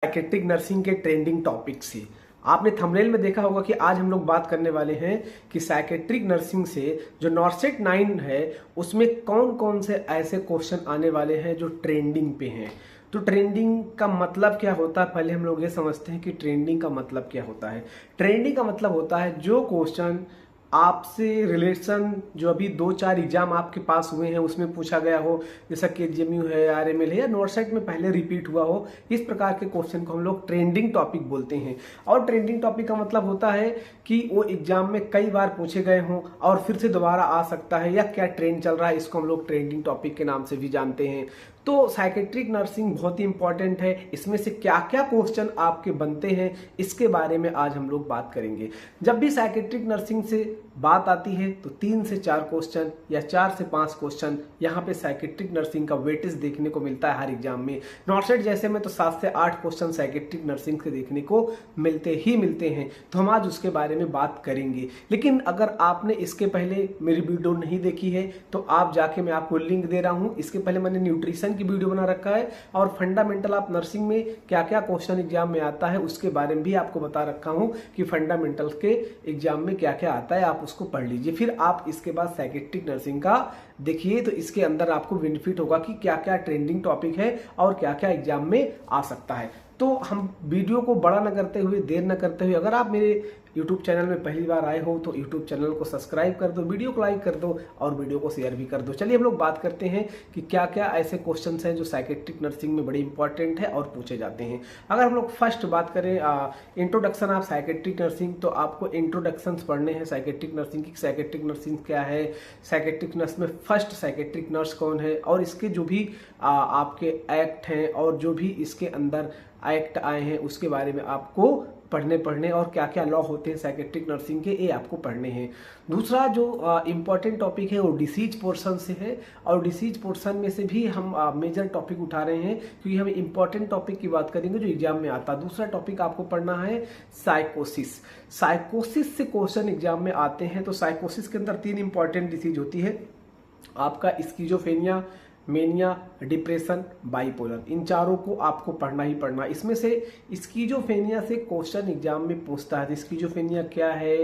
Psychiatric nursing के trending topic से आपने थंबनेल में देखा होगा कि आज हम लोग बात करने वाले हैं कि साइकेट्रिक नर्सिंग से जो नॉर्सेट 9 है उसमें कौन कौन से ऐसे क्वेश्चन आने वाले हैं जो ट्रेंडिंग पे हैं। तो ट्रेंडिंग का मतलब क्या होता है, पहले हम लोग ये समझते हैं कि ट्रेंडिंग का मतलब क्या होता है। ट्रेंडिंग का मतलब होता है जो क्वेश्चन आपसे रिलेशन जो अभी 2-4 एग्जाम आपके पास हुए हैं उसमें पूछा गया हो, जैसा कि जेएमयू है, आरएमएल है या नॉर्सेट में पहले रिपीट हुआ हो, इस प्रकार के क्वेश्चन को हम लोग ट्रेंडिंग टॉपिक बोलते हैं। और ट्रेंडिंग टॉपिक का मतलब होता है कि वो एग्जाम में कई बार पूछे गए हों और फिर से दोबारा आ सकता है, या क्या ट्रेंड चल रहा है, इसको हम लोग ट्रेंडिंग टॉपिक के नाम से भी जानते हैं। तो साइकेट्रिक नर्सिंग बहुत ही इंपॉर्टेंट है। इसमें से क्या क्या क्वेश्चन आपके बनते हैं इसके बारे में आज हम लोग बात करेंगे। जब भी साइकेट्रिक नर्सिंग से बात आती है तो 3 से 4 क्वेश्चन या 4 से 5 क्वेश्चन यहाँ पे साइकेट्रिक नर्सिंग का वेटेज देखने को मिलता है हर एग्जाम में। नॉर्सेट जैसे में तो 7 से 8 क्वेश्चन साइकेट्रिक नर्सिंग के देखने को मिलते हैं, तो हम आज उसके बारे में बात करेंगे। लेकिन अगर आपने इसके पहले मेरी वीडियो नहीं देखी है तो आप जाके, मैं आपको लिंक दे रहा हूँ, इसके पहले मैंने न्यूट्रिशन की वीडियो बना रखा है और फंडामेंटल ऑफ नर्सिंग में क्या क्या क्वेश्चन एग्जाम में आता है उसके बारे में भी आपको बता रखा हूं कि फंडामेंटल के एग्जाम में क्या क्या आता है, आप उसको पढ़ लीजिए। फिर आप इसके बाद साइकेट्रिक नर्सिंग का देखिए, तो इसके अंदर आपको बेनिफिट होगा कि क्या क्या ट्रेंडिंग टॉपिक है और क्या क्या एग्जाम में आ सकता है। तो हम वीडियो को बड़ा न करते हुए, देर न करते हुए, अगर आप मेरे YouTube चैनल में पहली बार आए हो तो YouTube चैनल को सब्सक्राइब कर दो, वीडियो को लाइक कर दो और वीडियो को शेयर भी कर दो। चलिए हम लोग बात करते हैं कि क्या क्या ऐसे क्वेश्चंस हैं जो साइकेट्रिक नर्सिंग में बड़े इंपॉर्टेंट है और पूछे जाते हैं। अगर हम लोग फर्स्ट बात करें इंट्रोडक्शन ऑफ साइकेट्रिक नर्सिंग, तो आपको इंट्रोडक्शंस पढ़ने हैं साइकेट्रिक नर्सिंग की। साइकेट्रिक नर्सिंग क्या है, साइकेट्रिक नर्स में फर्स्ट साइकेट्रिक नर्स कौन है, और इसके जो भी आपके एक्ट हैं और जो भी इसके अंदर एक्ट आए हैं उसके बारे में आपको पढ़ने और क्या क्या लॉ होते हैं साइकेट्रिक नर्सिंग के, ये आपको पढ़ने हैं। दूसरा जो इम्पॉर्टेंट टॉपिक है वो डिसीज पोर्शन से है, और डिसीज पोर्शन में से भी हम मेजर टॉपिक उठा रहे हैं क्योंकि हम इम्पॉर्टेंट टॉपिक की बात करेंगे जो एग्जाम में आता है। दूसरा टॉपिक आपको पढ़ना है साइकोसिस। साइकोसिस से क्वेश्चन एग्जाम में आते हैं। तो साइकोसिस के अंदर 3 इंपॉर्टेंट डिसीज होती है, आपका स्किज़ोफ्रेनिया, मेनिया, डिप्रेशन, बाइपोलर। इन चारों को आपको पढ़ना ही पढ़ना। इसमें से स्किज़ोफ्रेनिया से क्वेश्चन एग्जाम में पूछता है स्किज़ोफ्रेनिया क्या है,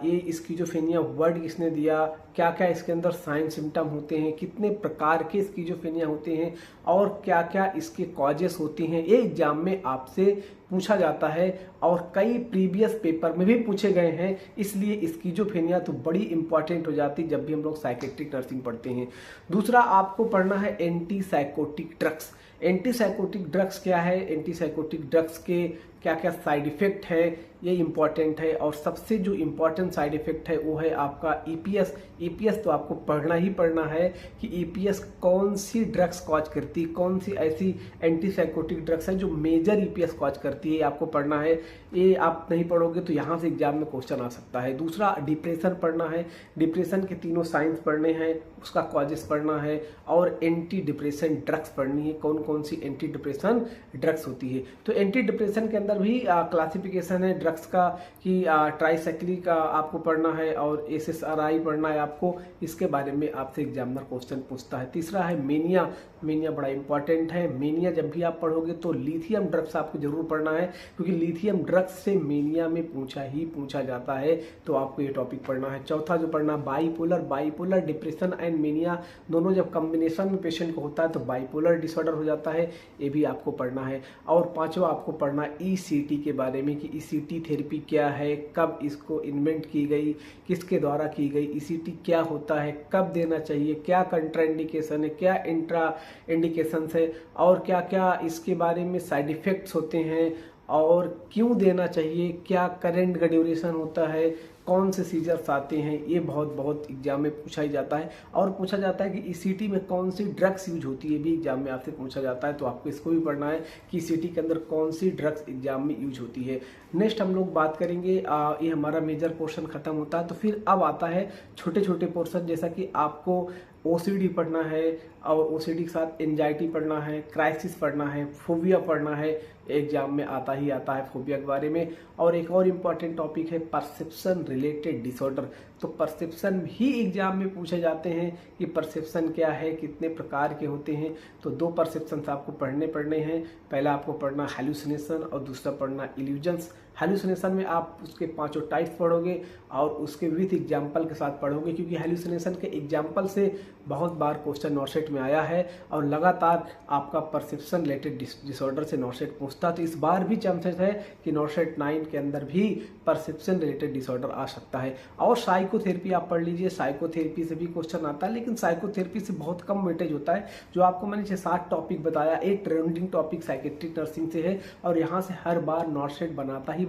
ये स्किज़ोफ्रेनिया वर्ड किसने दिया, क्या क्या इसके अंदर साइन सिम्टम होते हैं, कितने प्रकार के स्किज़ोफ्रेनिया होते हैं और क्या क्या इसके कॉजेस होती हैं, ये एग्जाम में आपसे पूछा जाता है और कई प्रीवियस पेपर में भी पूछे गए हैं। इसलिए स्किज़ोफ्रेनिया तो बड़ी इंपॉर्टेंट हो जाती जब भी हम लोग साइकेट्रिक नर्सिंग पढ़ते हैं। दूसरा आपको पढ़ना है anti psychotic drugs. Anti psychotic drugs क्या है, एंटी साइकोटिक ड्रग्स के क्या क्या साइड इफेक्ट है, ये इंपॉर्टेंट है। और सबसे जो इंपॉर्टेंट साइड इफेक्ट है वो है आपका ईपीएस। ईपीएस तो आपको पढ़ना ही पढ़ना है कि ईपीएस कौन सी ड्रग्स कॉज करती, कौन सी ऐसी एंटी साइकोटिक ड्रग्स है जो मेजर ईपीएस कॉज करती है, आपको पढ़ना है। ये आप नहीं पढ़ोगे तो यहाँ से एग्जाम में क्वेश्चन आ सकता है। दूसरा डिप्रेशन पढ़ना है, डिप्रेशन के तीनों साइंस पढ़ने हैं, उसका कॉजेस पढ़ना है और एंटी डिप्रेशन ड्रग्स पढ़नी है, कौन कौन सी एंटी डिप्रेशन ड्रग्स होती है। तो एंटी डिप्रेशन के अंदर भी क्लासिफिकेशन है ड्रग्स का कि ट्राइसाइक्लिक आपको पढ़ना है और एसएसआरआई पढ़ना है आपको, इसके बारे में आपसे एग्जामिनर क्वेश्चन पूछता है। तीसरा है मेनिया। मेनिया बड़ा इंपॉर्टेंट है। मेनिया जब भी आप पढ़ोगे तो लिथियम ड्रग्स आपको जरूर पढ़ना है क्योंकि लिथियम ड्रग्स से मेनिया में पूछा जाता है, तो आपको ये टॉपिक पढ़ना है। चौथा जो पढ़ना bipolar. Bipolar depression and mania दोनों जब कॉम्बिनेशन में पेशेंट को होता है तो बाइपोलर डिसऑर्डर हो जाता है, ये भी आपको पढ़ना है। और पांचवा आपको पढ़ना ईसीटी के बारे में कि ईसीटी थेरेपी क्या है, कब इसको इन्वेंट की गई, किसके द्वारा की गई, ईसीटी क्या होता है, कब देना चाहिए, क्या कंट्राइंडिकेशन है, क्या इंट्रा इंडिकेशंस है और क्या क्या इसके बारे में साइड इफेक्ट्स होते हैं और क्यों देना चाहिए, क्या करेंट का ड्यूरेशन होता है, कौन से सीजर्स आते हैं, ये बहुत एग्जाम में पूछा ही जाता है। और पूछा जाता है कि ईसीटी में कौन सी ड्रग्स यूज होती है, भी एग्जाम में आपसे पूछा जाता है, तो आपको इसको भी पढ़ना है कि ईसीटी के अंदर कौन सी ड्रग्स एग्जाम में यूज होती है। नेक्स्ट हम लोग बात करेंगे, ये हमारा मेजर पोर्शन खत्म होता है तो फिर अब आता है छोटे छोटे पोर्शन, जैसा कि आपको ओसीडी पढ़ना है और ओसीडी के साथ एंजाइटी पढ़ना है, क्राइसिस पढ़ना है, फोबिया पढ़ना है, एग्जाम में आता ही आता है फोबिया के बारे में। और एक और इम्पॉर्टेंट टॉपिक है परसेप्शन रिलेटेड डिसऑर्डर। तो परसेप्शन भी एग्जाम में पूछे जाते हैं कि परसेप्शन क्या है, कितने प्रकार के होते हैं। तो दो परसेप्शंस आपको पढ़ने हैं। पहला आपको पढ़ना हैलुसिनेशन और दूसरा पढ़ना इल्यूजन्स। हैलुसिनेशन में आप उसके पांचों टाइप्स पढ़ोगे और उसके विथ एग्जाम्पल के साथ पढ़ोगे, क्योंकि हैलुसिनेशन के एग्जाम्पल से बहुत बार क्वेश्चन नॉर्सेट में आया है और लगातार आपका परसेप्शन रिलेटेड डिसऑर्डर से नॉर्सेट पूछता है। तो इस बार भी चांसेस है कि नॉर्सेट 9 के अंदर भी परसेप्शन रिलेटेड डिसऑर्डर आ सकता है। और साइकोथेरेपी आप पढ़ लीजिए, साइकोथेरेपी से भी क्वेश्चन आता है, लेकिन साइकोथेरेपी से बहुत कम वेटेज होता है। जो आपको मैंने 6-7 टॉपिक बताया, एक ट्रेंडिंग टॉपिक साइकेट्रिक नर्सिंग से है और यहाँ से हर बार नॉर्सेट बनाता है।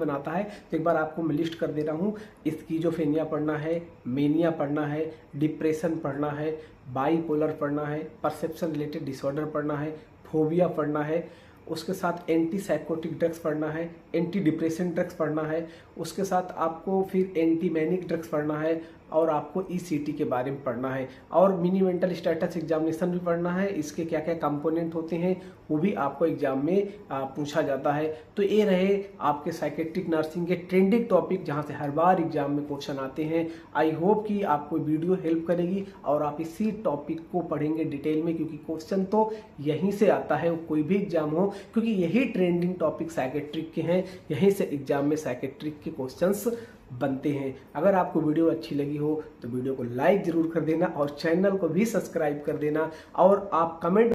तो एक बार आपको मैं लिस्ट कर दे रहा हूँ। स्किज़ोफ्रेनिया पढ़ना है, मेनिया पढ़ना है, डिप्रेशन पढ़ना है, बाईपोलर पढ़ना है, परसेप्शन रिलेटेड डिसऑर्डर पढ़ना है, फोबिया पढ़ना है, उसके साथ एंटी साइकोटिक ड्रग्स पढ़ना है, एंटी डिप्रेशन ड्रग्स पढ़ना है, उसके साथ आपको फिर एंटी मैनिक ड्रग्स पढ़ना है और आपको ईसीटी के बारे में पढ़ना है और मिनी मेंटल स्टेटस एग्जामिनेशन भी पढ़ना है। इसके क्या क्या कंपोनेंट होते हैं वो भी आपको एग्जाम में पूछा जाता है। तो ये रहे आपके साइकेट्रिक नर्सिंग के ट्रेंडिंग टॉपिक जहां से हर बार एग्जाम में क्वेश्चन आते हैं। आई होप कि आपको वीडियो हेल्प करेगी और आप इसी टॉपिक को पढ़ेंगे डिटेल में, क्योंकि क्वेश्चन तो यहीं से आता है, कोई भी एग्जाम हो, क्योंकि यही ट्रेंडिंग टॉपिक साइकेट्रिक के हैं, यहीं से एग्जाम में साइकेट्रिक के क्वेश्चंस बनते हैं। अगर आपको वीडियो अच्छी लगी हो तो वीडियो को लाइक जरूर कर देना और चैनल को भी सब्सक्राइब कर देना और आप कमेंट